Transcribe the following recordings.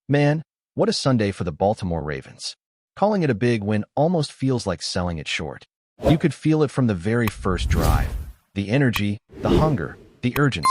Man, what a Sunday for the Baltimore Ravens. Calling it a big win almost feels like selling it short. You could feel it from the very first drive. The energy, the hunger, the urgency.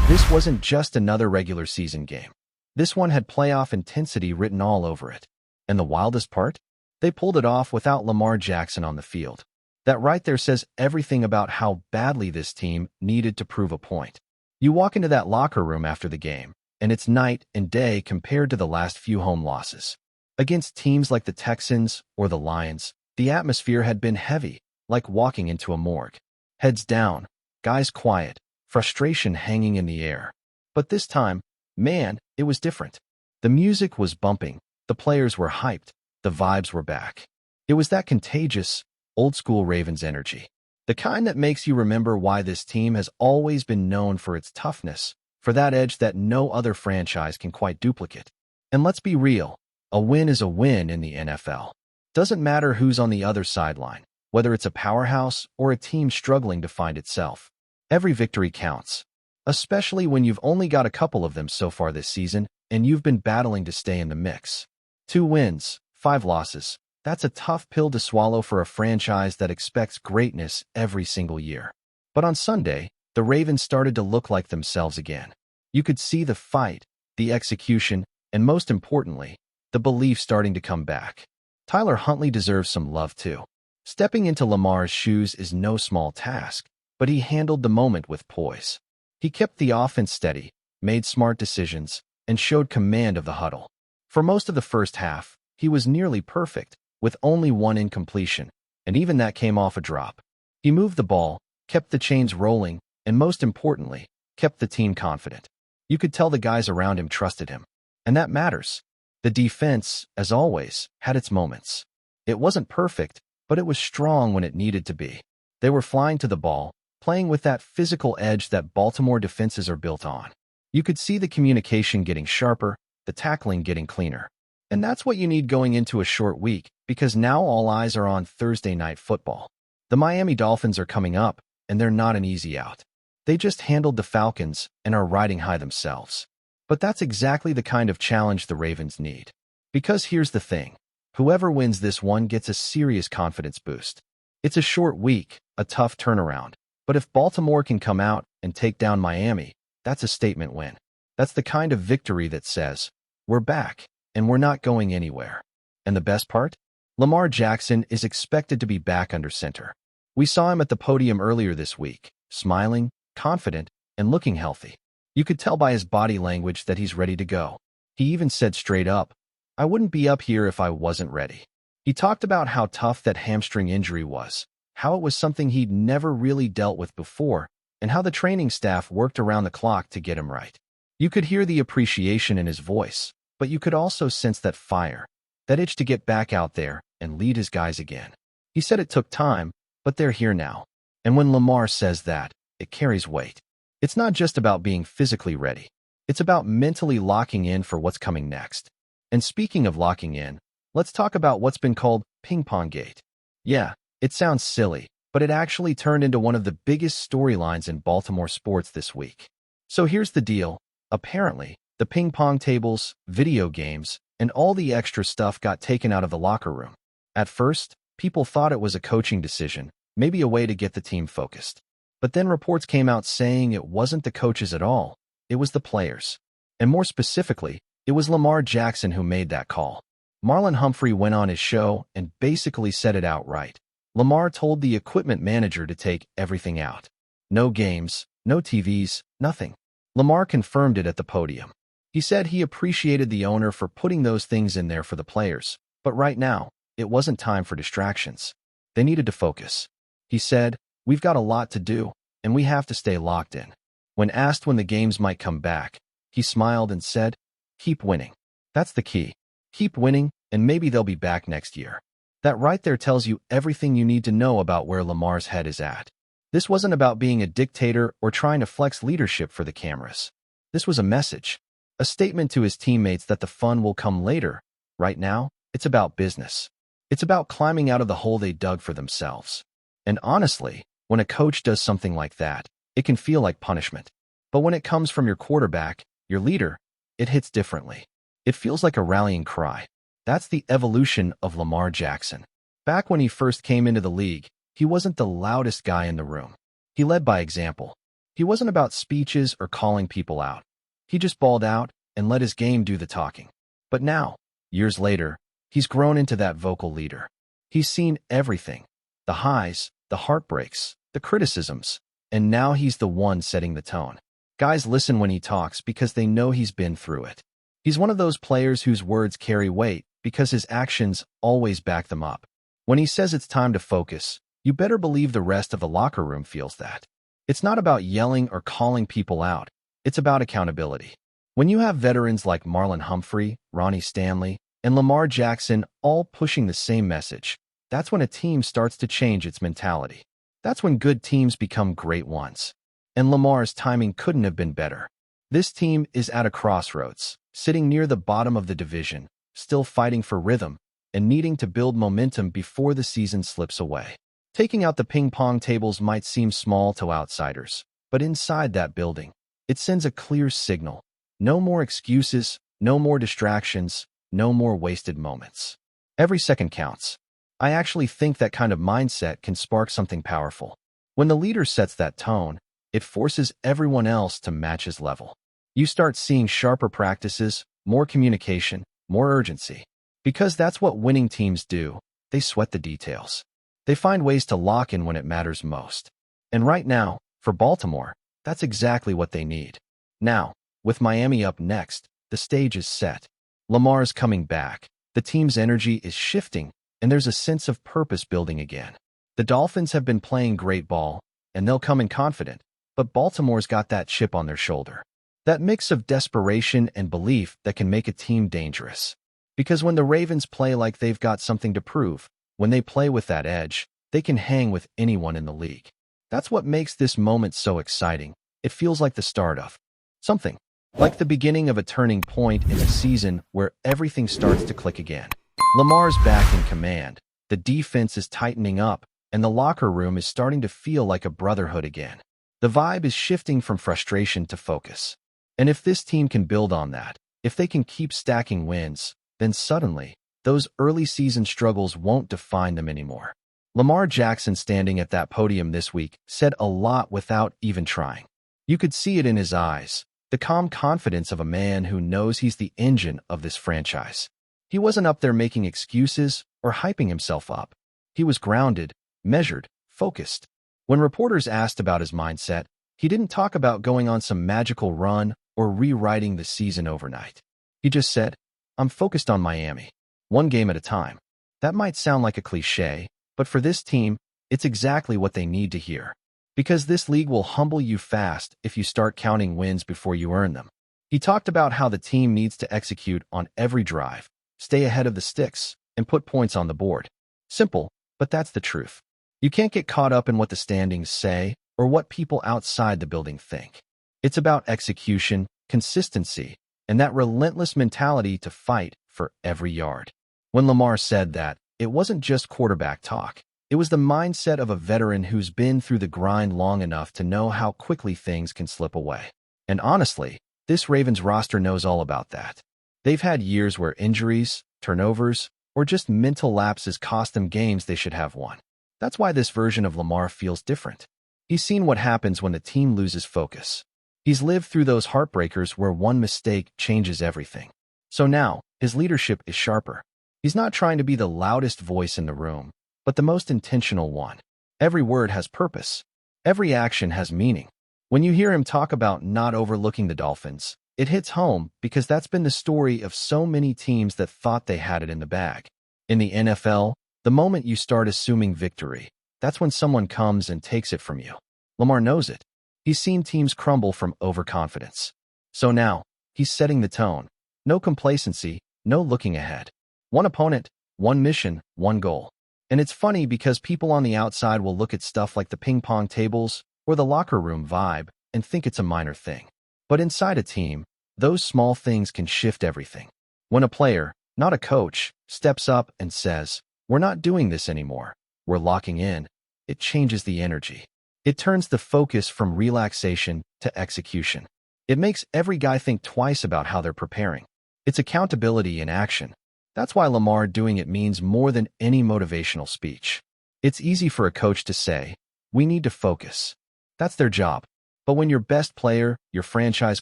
This wasn't just another regular season game. This one had playoff intensity written all over it. And the wildest part? They pulled it off without Lamar Jackson on the field. That right there says everything about how badly this team needed to prove a point. You walk into that locker room after the game, and it's night and day compared to the last few home losses. Against teams like the Texans or the Lions, the atmosphere had been heavy, like walking into a morgue. Heads down, guys quiet, frustration hanging in the air. But this time, man, it was different. The music was bumping, the players were hyped, the vibes were back. It was that contagious, old-school Ravens energy. The kind that makes you remember why this team has always been known for its toughness, for that edge that no other franchise can quite duplicate. And let's be real, a win is a win in the NFL. Doesn't matter who's on the other sideline, whether it's a powerhouse or a team struggling to find itself. Every victory counts, especially when you've only got a couple of them so far this season and you've been battling to stay in the mix. 2 wins, 5 losses. That's a tough pill to swallow for a franchise that expects greatness every single year. But on Sunday, the Ravens started to look like themselves again. You could see the fight, the execution, and most importantly, the belief starting to come back. Tyler Huntley deserves some love too. Stepping into Lamar's shoes is no small task, but he handled the moment with poise. He kept the offense steady, made smart decisions, and showed command of the huddle. For most of the first half, he was nearly perfect, with only 1 incompletion, and even that came off a drop. He moved the ball, kept the chains rolling, and most importantly, kept the team confident. You could tell the guys around him trusted him. And that matters. The defense, as always, had its moments. It wasn't perfect, but it was strong when it needed to be. They were flying to the ball, playing with that physical edge that Baltimore defenses are built on. You could see the communication getting sharper, the tackling getting cleaner. And that's what you need going into a short week, because now all eyes are on Thursday Night Football. The Miami Dolphins are coming up, and they're not an easy out. They just handled the Falcons and are riding high themselves. But that's exactly the kind of challenge the Ravens need. Because here's the thing. Whoever wins this one gets a serious confidence boost. It's a short week, a tough turnaround. But if Baltimore can come out and take down Miami, that's a statement win. That's the kind of victory that says, we're back, and we're not going anywhere. And the best part? Lamar Jackson is expected to be back under center. We saw him at the podium earlier this week, smiling, confident, and looking healthy. You could tell by his body language that he's ready to go. He even said straight up, I wouldn't be up here if I wasn't ready. He talked about how tough that hamstring injury was, how it was something he'd never really dealt with before, and how the training staff worked around the clock to get him right. You could hear the appreciation in his voice, but you could also sense that fire, that itch to get back out there and lead his guys again. He said it took time, but they're here now. And when Lamar says that, it carries weight. It's not just about being physically ready. It's about mentally locking in for what's coming next. And speaking of locking in, let's talk about what's been called Ping Pong Gate. Yeah, it sounds silly, but it actually turned into one of the biggest storylines in Baltimore sports this week. So here's the deal. Apparently, the ping pong tables, video games, and all the extra stuff got taken out of the locker room. At first, people thought it was a coaching decision, maybe a way to get the team focused. But then reports came out saying it wasn't the coaches at all, it was the players. And more specifically, it was Lamar Jackson who made that call. Marlon Humphrey went on his show and basically said it outright. Lamar told the equipment manager to take everything out. No games, no TVs, nothing. Lamar confirmed it at the podium. He said he appreciated the owner for putting those things in there for the players, but right now, it wasn't time for distractions. They needed to focus. He said, we've got a lot to do, and we have to stay locked in. When asked when the games might come back, he smiled and said, keep winning. That's the key. Keep winning, and maybe they'll be back next year. That right there tells you everything you need to know about where Lamar's head is at. This wasn't about being a dictator or trying to flex leadership for the cameras. This was a message, a statement to his teammates that the fun will come later. Right now, it's about business. It's about climbing out of the hole they dug for themselves. And honestly, when a coach does something like that, it can feel like punishment. But when it comes from your quarterback, your leader, it hits differently. It feels like a rallying cry. That's the evolution of Lamar Jackson. Back when he first came into the league, he wasn't the loudest guy in the room. He led by example. He wasn't about speeches or calling people out. He just balled out and let his game do the talking. But now, years later, he's grown into that vocal leader. He's seen everything. The highs, the heartbreaks, the criticisms. And now he's the one setting the tone. Guys listen when he talks because they know he's been through it. He's one of those players whose words carry weight because his actions always back them up. When he says it's time to focus, you better believe the rest of the locker room feels that. It's not about yelling or calling people out. It's about accountability. When you have veterans like Marlon Humphrey, Ronnie Stanley, and Lamar Jackson all pushing the same message, that's when a team starts to change its mentality. That's when good teams become great ones. And Lamar's timing couldn't have been better. This team is at a crossroads, sitting near the bottom of the division, still fighting for rhythm, and needing to build momentum before the season slips away. Taking out the ping-pong tables might seem small to outsiders, but inside that building, it sends a clear signal. No more excuses, no more distractions, no more wasted moments. Every second counts. I actually think that kind of mindset can spark something powerful. When the leader sets that tone, it forces everyone else to match his level. You start seeing sharper practices, more communication, more urgency. Because that's what winning teams do. They sweat the details. They find ways to lock in when it matters most. And right now, for Baltimore, that's exactly what they need. Now, with Miami up next, the stage is set. Lamar's coming back. The team's energy is shifting, and there's a sense of purpose building again. The Dolphins have been playing great ball, and they'll come in confident, but Baltimore's got that chip on their shoulder. That mix of desperation and belief that can make a team dangerous. Because when the Ravens play like they've got something to prove, when they play with that edge, they can hang with anyone in the league. That's what makes this moment so exciting. It feels like the start of something. Like the beginning of a turning point in a season where everything starts to click again. Lamar's back in command. The defense is tightening up, and the locker room is starting to feel like a brotherhood again. The vibe is shifting from frustration to focus. And if this team can build on that, if they can keep stacking wins, then suddenly, those early season struggles won't define them anymore. Lamar Jackson standing at that podium this week said a lot without even trying. You could see it in his eyes, the calm confidence of a man who knows he's the engine of this franchise. He wasn't up there making excuses or hyping himself up. He was grounded, measured, focused. When reporters asked about his mindset, he didn't talk about going on some magical run or rewriting the season overnight. He just said, "I'm focused on Miami. One game at a time." That might sound like a cliche, but for this team, it's exactly what they need to hear. Because this league will humble you fast if you start counting wins before you earn them. He talked about how the team needs to execute on every drive, stay ahead of the sticks, and put points on the board. Simple, but that's the truth. You can't get caught up in what the standings say or what people outside the building think. It's about execution, consistency, and that relentless mentality to fight for every yard. When Lamar said that, it wasn't just quarterback talk. It was the mindset of a veteran who's been through the grind long enough to know how quickly things can slip away. And honestly, this Ravens roster knows all about that. They've had years where injuries, turnovers, or just mental lapses cost them games they should have won. That's why this version of Lamar feels different. He's seen what happens when the team loses focus. He's lived through those heartbreakers where one mistake changes everything. So now, his leadership is sharper. He's not trying to be the loudest voice in the room, but the most intentional one. Every word has purpose. Every action has meaning. When you hear him talk about not overlooking the Dolphins, it hits home because that's been the story of so many teams that thought they had it in the bag. In the NFL, the moment you start assuming victory, that's when someone comes and takes it from you. Lamar knows it. He's seen teams crumble from overconfidence. So now, he's setting the tone. No complacency, no looking ahead. One opponent, one mission, one goal. And it's funny because people on the outside will look at stuff like the ping pong tables or the locker room vibe and think it's a minor thing. But inside a team, those small things can shift everything. When a player, not a coach, steps up and says, "We're not doing this anymore, we're locking in," it changes the energy. It turns the focus from relaxation to execution. It makes every guy think twice about how they're preparing. It's accountability in action. That's why Lamar doing it means more than any motivational speech. It's easy for a coach to say, "We need to focus." That's their job. But when your best player, your franchise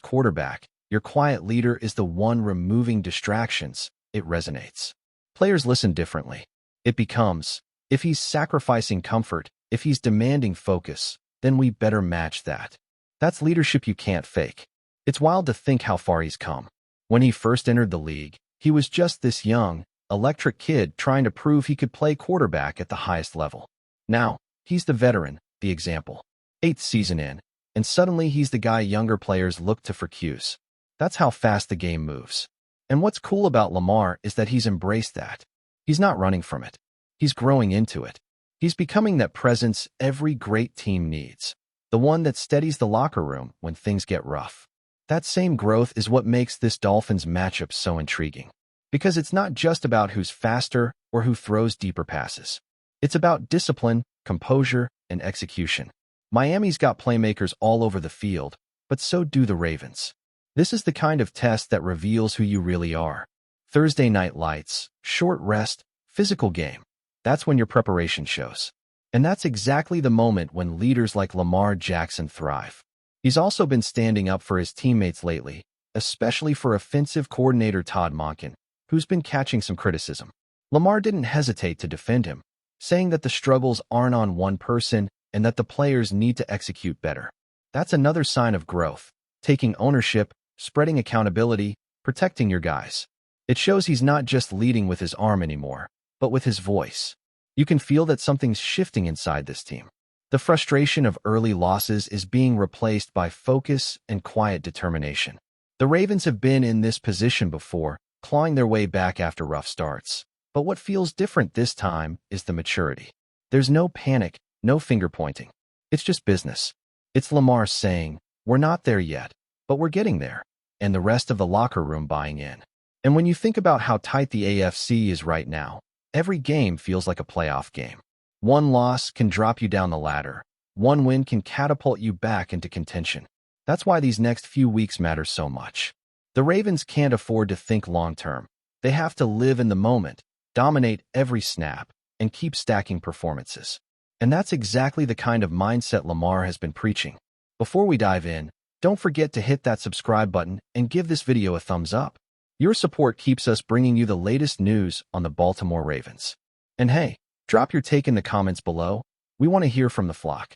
quarterback, your quiet leader is the one removing distractions, it resonates. Players listen differently. It becomes, if he's sacrificing comfort, if he's demanding focus, then we better match that. That's leadership you can't fake. It's wild to think how far he's come. When he first entered the league, he was just this young, electric kid trying to prove he could play quarterback at the highest level. Now, he's the veteran, the example. 8th season in, and suddenly he's the guy younger players look to for cues. That's how fast the game moves. And what's cool about Lamar is that he's embraced that. He's not running from it. He's growing into it. He's becoming that presence every great team needs. The one that steadies the locker room when things get rough. That same growth is what makes this Dolphins matchup so intriguing. Because it's not just about who's faster or who throws deeper passes. It's about discipline, composure, and execution. Miami's got playmakers all over the field, but so do the Ravens. This is the kind of test that reveals who you really are. Thursday night lights, short rest, physical game. That's when your preparation shows. And that's exactly the moment when leaders like Lamar Jackson thrive. He's also been standing up for his teammates lately, especially for offensive coordinator Todd Monken, who's been catching some criticism. Lamar didn't hesitate to defend him, saying that the struggles aren't on one person and that the players need to execute better. That's another sign of growth, taking ownership, spreading accountability, protecting your guys. It shows he's not just leading with his arm anymore, but with his voice. You can feel that something's shifting inside this team. The frustration of early losses is being replaced by focus and quiet determination. The Ravens have been in this position before, clawing their way back after rough starts. But what feels different this time is the maturity. There's no panic, no finger-pointing. It's just business. It's Lamar saying, "We're not there yet, but we're getting there," and the rest of the locker room buying in. And when you think about how tight the AFC is right now, every game feels like a playoff game. One loss can drop you down the ladder. One win can catapult you back into contention. That's why these next few weeks matter so much. The Ravens can't afford to think long-term. They have to live in the moment, dominate every snap, and keep stacking performances. And that's exactly the kind of mindset Lamar has been preaching. Before we dive in, don't forget to hit that subscribe button and give this video a thumbs up. Your support keeps us bringing you the latest news on the Baltimore Ravens. And hey, drop your take in the comments below. We want to hear from the flock.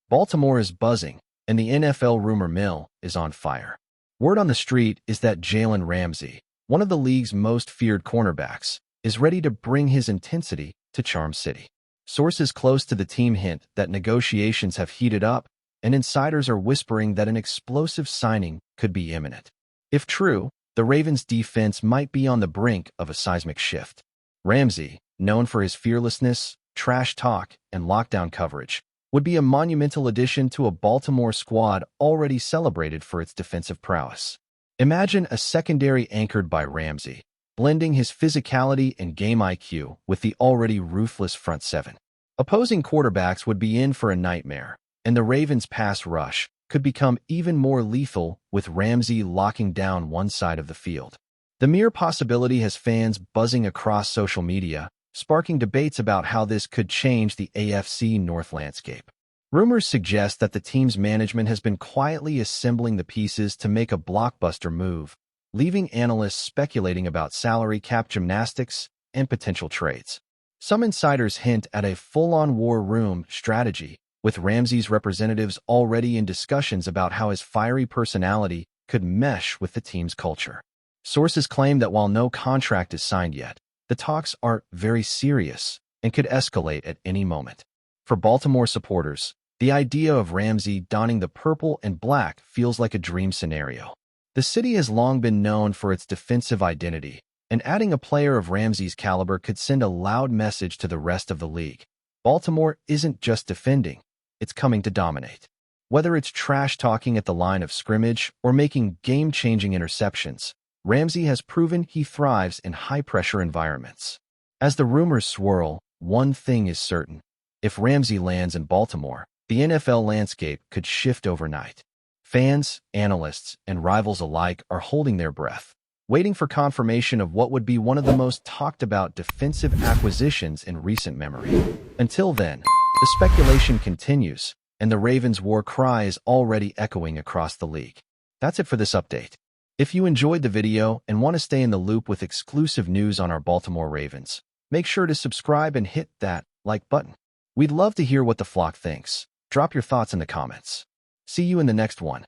Baltimore is buzzing, and the NFL rumor mill is on fire. Word on the street is that JALEN RAMSEY, one of the league's most feared cornerbacks, is ready to bring his intensity to Charm City. Sources close to the team hint that negotiations have heated up, and insiders are whispering that an explosive signing could be imminent. If true, the Ravens' defense might be on the brink of a seismic shift. Ramsey, known for his fearlessness, trash talk, and lockdown coverage, would be a monumental addition to a Baltimore squad already celebrated for its defensive prowess. Imagine a secondary anchored by Ramsey, blending his physicality and game IQ with the already ruthless front seven. Opposing quarterbacks would be in for a nightmare, and the Ravens' pass rush could become even more lethal with Ramsey locking down one side of the field. The mere possibility has fans buzzing across social media, sparking debates about how this could change the AFC North landscape. Rumors suggest that the team's management has been quietly assembling the pieces to make a blockbuster move, leaving analysts speculating about salary cap gymnastics and potential trades. Some insiders hint at a full-on war room strategy, with Ramsey's representatives already in discussions about how his fiery personality could mesh with the team's culture. Sources claim that while no contract is signed yet, the talks are very serious and could escalate at any moment. For Baltimore supporters, the idea of Ramsey donning the purple and black feels like a dream scenario. The city has long been known for its defensive identity, and adding a player of Ramsey's caliber could send a loud message to the rest of the league. Baltimore isn't just defending, it's coming to dominate. Whether it's trash-talking at the line of scrimmage or making game-changing interceptions, Ramsey has proven he thrives in high-pressure environments. As the rumors swirl, one thing is certain. If Ramsey lands in Baltimore, the NFL landscape could shift overnight. Fans, analysts, and rivals alike are holding their breath. waiting for confirmation of what would be one of the most talked about defensive acquisitions in recent memory. Until then, the speculation continues, and the Ravens' war cry is already echoing across the league. That's it for this update. If you enjoyed the video and want to stay in the loop with exclusive news on our Baltimore Ravens, make sure to subscribe and hit that like button. We'd love to hear what the flock thinks. Drop your thoughts in the comments. See you in the next one.